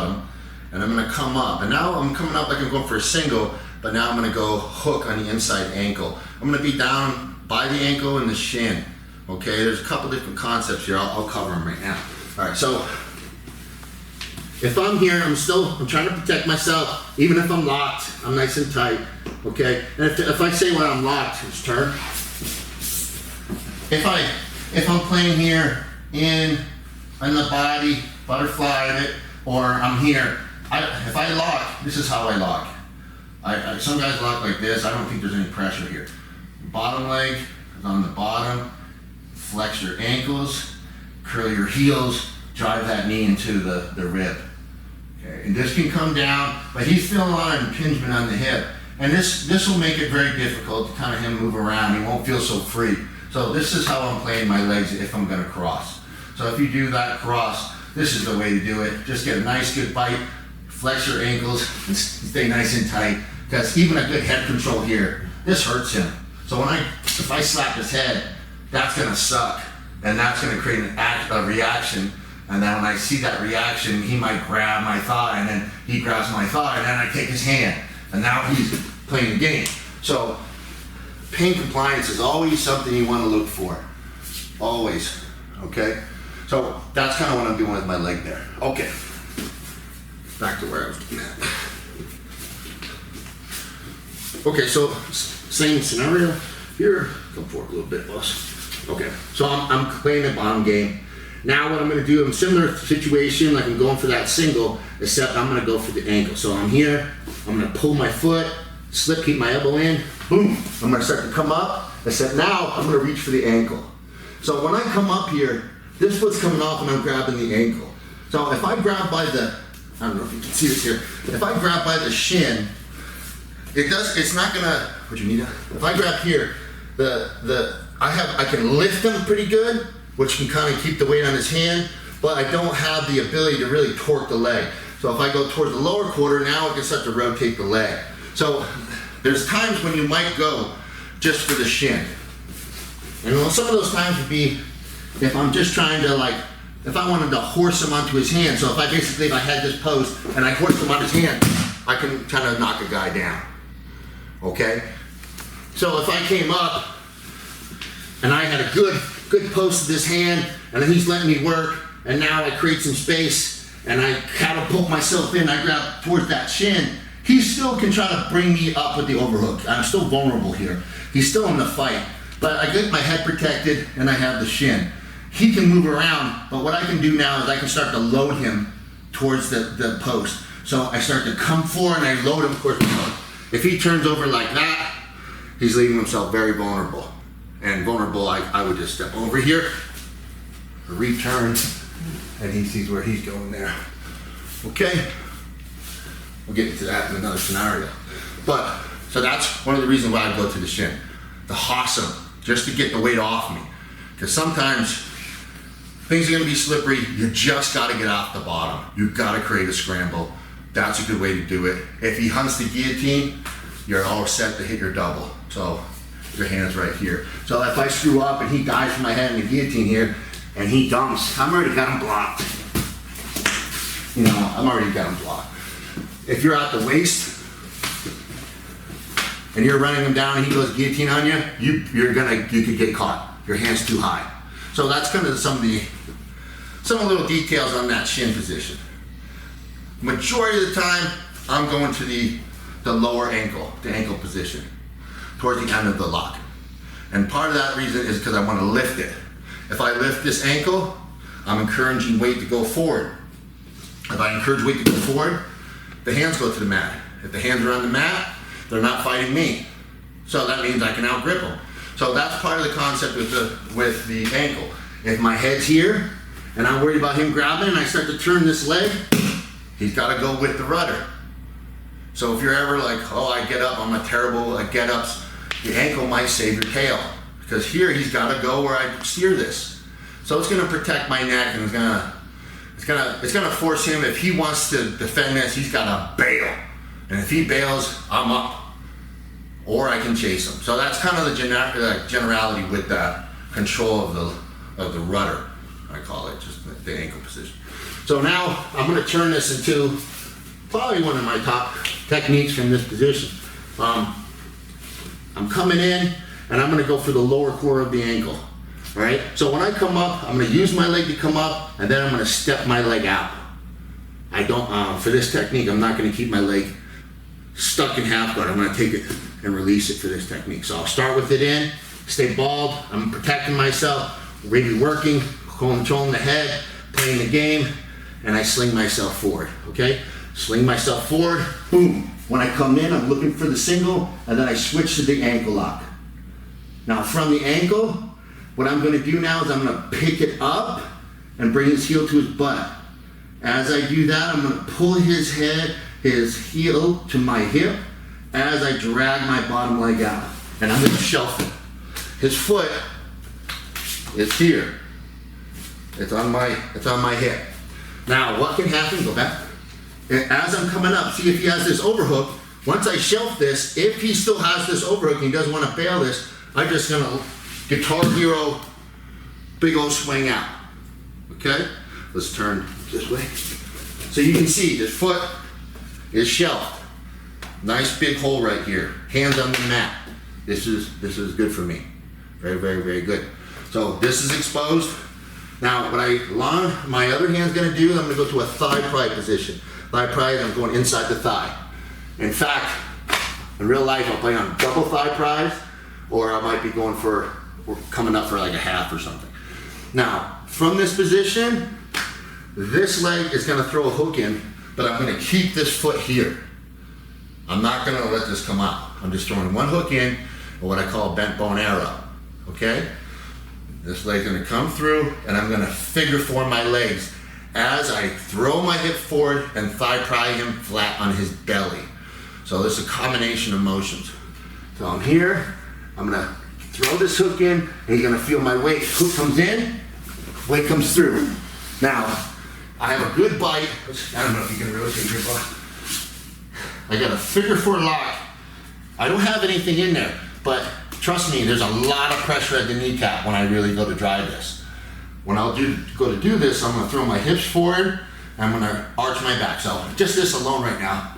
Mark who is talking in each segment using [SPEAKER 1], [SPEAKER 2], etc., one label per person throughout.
[SPEAKER 1] bottom, and I'm gonna come up. And now I'm coming up like I'm going for a single, but now I'm gonna go hook on the inside ankle. I'm gonna be down by the ankle and the shin. Okay, there's a couple different concepts here. I'll cover them right now. All right, so if I'm here, I'm trying to protect myself. Even if I'm locked, I'm nice and tight. Okay, and if I say when I'm locked, it's turn. If I'm playing here in the body, butterfly it, or I'm here, if I lock, this is how I lock. Some guys lock like this. I don't think there's any pressure here. Bottom leg is on the bottom. Flex your ankles, curl your heels, drive that knee into the rib. Okay, and this can come down, but he's feeling a lot of impingement on the hip. And this will make it very difficult to kind of him move around. He won't feel so free. So this is how I'm playing my legs if I'm gonna cross. So if you do that cross, this is the way to do it. Just get a nice good bite, flex your ankles, and stay nice and tight. Because even a good head control here, this hurts him. So if I slap his head, that's gonna suck, and that's gonna create a reaction. And then when I see that reaction, he might grab my thigh, and then he grabs my thigh, and then I take his hand, and now he's playing the game. So pain compliance is always something you want to look for, always. Okay, so that's kind of what I'm doing with my leg there. Okay, back to where I was getting at. Okay, so same scenario here. Come forward a little bit, boss. Okay, so I'm playing the bottom game. Now what I'm going to do, I'm similar situation, like I'm going for that single, except I'm going to go for the ankle. So I'm here, I'm going to pull my foot, slip, keep my elbow in, boom. I'm going to start to come up, except now I'm going to reach for the ankle. So when I come up here, this foot's coming off and I'm grabbing the ankle. So if I grab by I don't know if you can see this here, if I grab by the shin, it's not going to, what you need? If I grab here, I can lift him pretty good, which can kind of keep the weight on his hand, but I don't have the ability to really torque the leg. So if I go towards the lower quarter, now I can start to rotate the leg. So there's times when you might go just for the shin. And some of those times would be if I'm just trying to if I wanted to horse him onto his hand. So if I had this post and I horse him on his hand, I can kind of knock a guy down. Okay? So if I came up and I had a good post of this hand, and then he's letting me work, and now I create some space, and I catapult myself in, I grab towards that shin, he still can try to bring me up with the overhook. I'm still vulnerable here. He's still in the fight, but I get my head protected, and I have the shin. He can move around, but what I can do now is I can start to load him towards the post. So I start to come forward, and I load him towards the post. If he turns over like that, he's leaving himself very vulnerable. And vulnerable, I would just step over here, return, and he sees where he's going there. Okay? We'll get into that in another scenario. But, so that's one of the reasons why I go to the shin. The hoss him, just to get the weight off me. Because sometimes things are gonna be slippery, you just gotta get off the bottom. You've gotta create a scramble. That's a good way to do it. If he hunts the guillotine, you're all set to hit your double. So, your hand's right here. So if I screw up and he dies from my head in the guillotine here, and he dumps, I'm already got him blocked. I'm already got him blocked. If you're at the waist, and you're running him down and he goes guillotine on you, you could get caught. Your hand's too high. So that's kind of some little details on that shin position. Majority of the time, I'm going to the lower ankle, the ankle position, towards the end of the lock. And part of that reason is because I want to lift it. If I lift this ankle, I'm encouraging weight to go forward. If I encourage weight to go forward, the hands go to the mat. If the hands are on the mat, they're not fighting me. So that means I can outgrip them. So that's part of the concept with the ankle. If my head's here, and I'm worried about him grabbing, and I start to turn this leg, he's got to go with the rudder. So if you're ever like, oh, I get up, I'm a terrible at get-ups, the ankle might save your tail. Because here he's got to go where I steer this. So it's going to protect my neck, and it's going to force him, if he wants to defend this, he's got to bail. And if he bails, I'm up. Or I can chase him. So that's kind of the generality with that control of the rudder, I call it, just the ankle position. So now I'm gonna turn this into probably one of my top techniques from this position. I'm coming in and I'm gonna go for the lower core of the ankle, all right? So when I come up, I'm gonna use my leg to come up and then I'm gonna step my leg out. I don't, for this technique, I'm not gonna keep my leg stuck in half guard. I'm gonna take it and release it for this technique. So I'll start with it in, stay balled, I'm protecting myself, really working, controlling the head, playing the game, and I sling myself forward, okay? Sling myself forward, boom. When I come in, I'm looking for the single, and then I switch to the ankle lock. Now from the ankle, what I'm gonna do now is I'm gonna pick it up and bring his heel to his butt. As I do that, I'm gonna pull his heel to my hip as I drag my bottom leg out. And I'm gonna shelf it. His foot is here. It's on my hip. Now what can happen, go back. As I'm coming up, see if he has this overhook. Once I shelf this, if he still has this overhook and he doesn't want to bail this, I'm just gonna Guitar Hero, big old swing out. Okay? Let's turn this way. So you can see his foot is shelved. Nice big hole right here. Hands on the mat. This is good for me. Very, very, very good. So this is exposed. Now what my other hand's gonna do, I'm gonna go to a thigh pry position. Thigh pry, I'm going inside the thigh. In fact, in real life, I'll play on double thigh pries, or I might be going for, or coming up for like a half or something. Now, from this position, this leg is gonna throw a hook in, but I'm gonna keep this foot here. I'm not gonna let this come out. I'm just throwing one hook in, or what I call a bent bone arrow, okay? This leg's gonna come through, and I'm gonna figure four my legs as I throw my hip forward and thigh pry him flat on his belly. So this is a combination of motions. So I'm here, I'm gonna throw this hook in, and you're gonna feel my weight. Hook comes in, weight comes through. Now, I have a good bite. I don't know if you can rotate your butt. I got a figure four lock. I don't have anything in there, but trust me, there's a lot of pressure at the kneecap when I really go to drive this. When I'll go to do this, I'm gonna throw my hips forward, I'm gonna arch my back. So just this alone right now,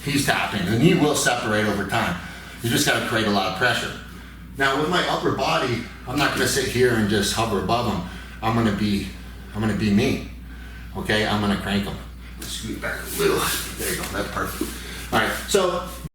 [SPEAKER 1] he's tapping. The knee will separate over time. You just gotta create a lot of pressure. Now with my upper body, I'm not gonna sit here and just hover above him. I'm gonna be me. Okay, I'm gonna crank him. Scoot back a little. There you go, that's perfect. All right, so